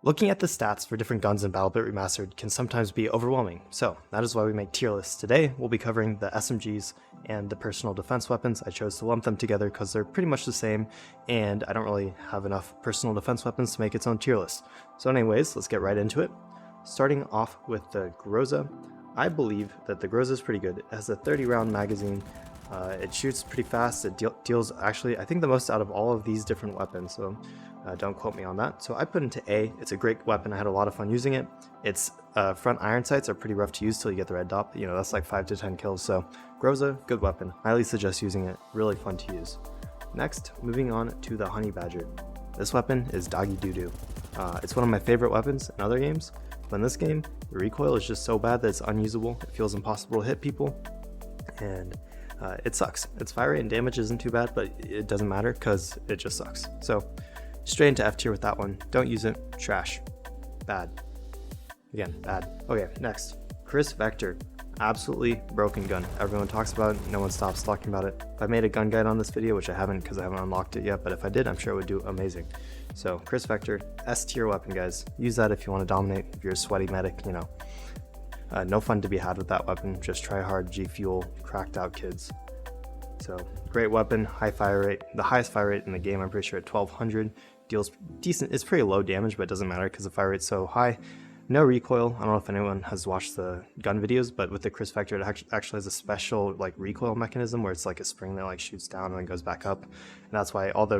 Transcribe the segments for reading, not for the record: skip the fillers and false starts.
Looking at the stats for different guns in BattleBit Remastered can sometimes be overwhelming, so that is why we make tier lists. Today we'll be covering the SMGs and the personal defense weapons. I chose to lump them together because they're pretty much the same, and I don't really have enough personal defense weapons to make its own tier list. So anyways, let's get right into it. Starting off with the Groza, I believe that the Groza is pretty good. It has a 30 round magazine, it shoots pretty fast, it deals actually I think the most out of all of these different weapons, so don't quote me on that. So I put into A. It's a great weapon. I had a lot of fun using it. Its front iron sights are pretty rough to use till you get the red dot. You know, that's like 5 to 10 kills. So Groza, good weapon. Highly suggest using it. Really fun to use. Next, moving on to the Honey Badger. This weapon is doggy doo-doo. It's one of my favorite weapons in other games, but in this game, the recoil is just so bad that it's unusable. It feels impossible to hit people, and it sucks. Its fire rate and damage isn't too bad, but it doesn't matter because it just sucks. So straight into F tier with that one. Don't use it. Trash. Bad. Again, bad. Okay, next. Chris Vector. Absolutely broken gun. Everyone talks about it. No one stops talking about it. I made a gun guide on this video, which I haven't because I haven't unlocked it yet, but if I did, I'm sure it would do amazing. So Chris Vector, S tier weapon, guys. Use that if you want to dominate. If you're a sweaty medic, you know. No fun to be had with that weapon. Just try hard, G Fuel, cracked out kids. So great weapon, high fire rate. The highest fire rate in the game, I'm pretty sure at 1200. Deals decent. It's pretty low damage, but it doesn't matter because the fire rate's so high. No recoil. I don't know if anyone has watched the gun videos, but with the Chris Vector, it actually has a special like recoil mechanism where it's like a spring that like shoots down and then goes back up, and that's why all the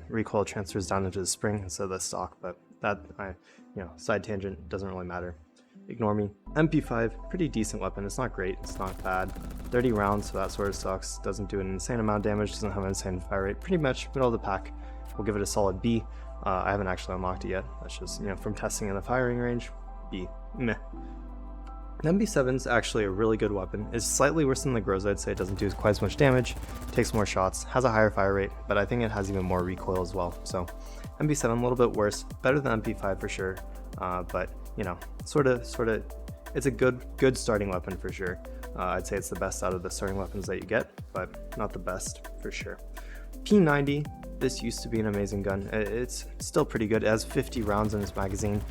recoil transfers down into the spring instead of the stock. But that, side tangent, doesn't really matter. Ignore me. MP5, pretty decent weapon. It's not great, it's not bad. 30 rounds, so that sort of sucks. Doesn't do an insane amount of damage, doesn't have an insane fire rate. Pretty much middle of the pack. We'll give it a solid B. I haven't actually unlocked it yet. That's just, from testing in the firing range. B. Meh. The MP7's actually a really good weapon. It's slightly worse than the Groza, I'd say. It doesn't do quite as much damage, takes more shots, has a higher fire rate, but I think it has even more recoil as well. So MP7 a little bit worse, better than MP5 for sure, but sort of, it's a good starting weapon for sure. I'd say it's the best out of the starting weapons that you get, but not the best for sure. P90, this used to be an amazing gun. It's still pretty good. It has 50 rounds in its magazine.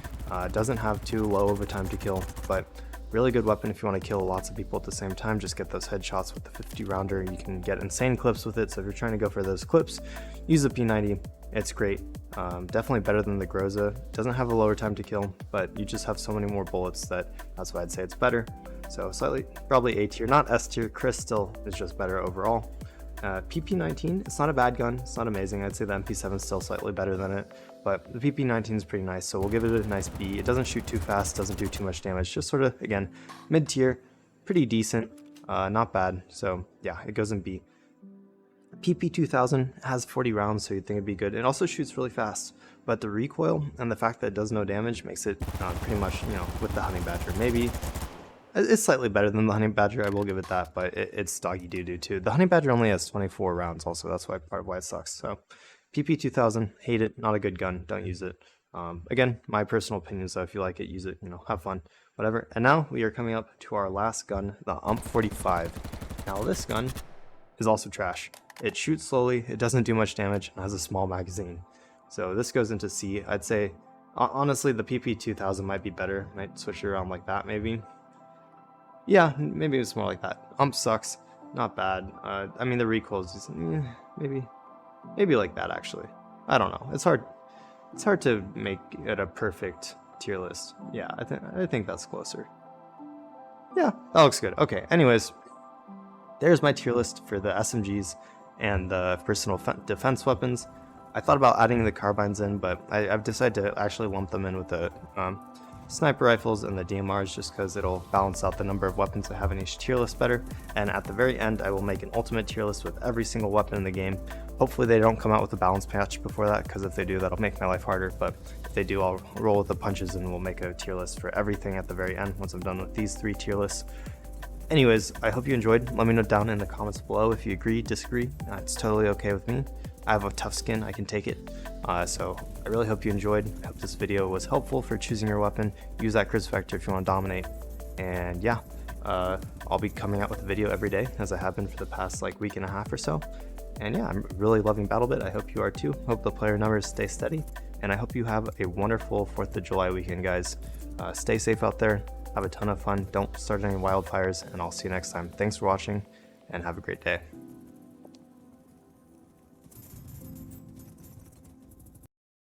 Doesn't have too low of a time to kill, but really good weapon if you want to kill lots of people at the same time. Just get those headshots with the 50 rounder. You can get insane clips with it, so if you're trying to go for those clips, use the P90. It's great. Definitely better than the Groza. Doesn't have a lower time to kill, but you just have so many more bullets that's why I'd say it's better. So slightly, probably A tier, not S tier. Chris still is just better overall. PP19, it's not a bad gun, it's not amazing. I'd say the MP7 is still slightly better than it, but the PP19 is pretty nice, so we'll give it a nice B. It doesn't shoot too fast, doesn't do too much damage, just sort of, again, mid tier, pretty decent, not bad, so yeah, it goes in B. PP2000 has 40 rounds, so you'd think it'd be good. It also shoots really fast, but the recoil and the fact that it does no damage makes it pretty much, with the Honey Badger. Maybe it's slightly better than the Honey Badger, I will give it that, but it's doggy doo-doo too. The Honey Badger only has 24 rounds also, that's why part of why it sucks. So PP2000, hate it, not a good gun, don't use it. Again, my personal opinion, so if you like it, use it, have fun, whatever. And now we are coming up to our last gun, the UMP45. Now this gun is also trash. It shoots slowly, it doesn't do much damage, and has a small magazine. So this goes into C. I'd say, honestly, the PP2000 might be better. Might switch it around like that, maybe. Yeah, maybe it's more like that. UMP sucks, not bad. I mean, the recoil is just, maybe like that, actually. I don't know. It's hard to make it a perfect tier list. Yeah, I think that's closer. Yeah, that looks good. Okay, anyways, there's my tier list for the SMGs and the personal defense weapons. I thought about adding the carbines in, but I've decided to actually lump them in with the sniper rifles and the DMRs just because it'll balance out the number of weapons I have in each tier list better. And at the very end, I will make an ultimate tier list with every single weapon in the game. Hopefully they don't come out with a balance patch before that, because if they do, that'll make my life harder. But if they do, I'll roll with the punches and we'll make a tier list for everything at the very end once I'm done with these 3 tier lists. Anyways, I hope you enjoyed. Let me know down in the comments below if you agree, disagree. It's totally okay with me. I have a tough skin, I can take it. So I really hope you enjoyed. I hope this video was helpful for choosing your weapon. Use that Chris Vector if you want to dominate. And yeah, I'll be coming out with a video every day, as I have been for the past week and a half or so. And yeah, I'm really loving BattleBit. I hope you are too. Hope the player numbers stay steady. and I hope you have a wonderful 4th of July weekend, guys. Stay safe out there, have a ton of fun, don't start any wildfires, and I'll see you next time. Thanks for watching, and have a great day.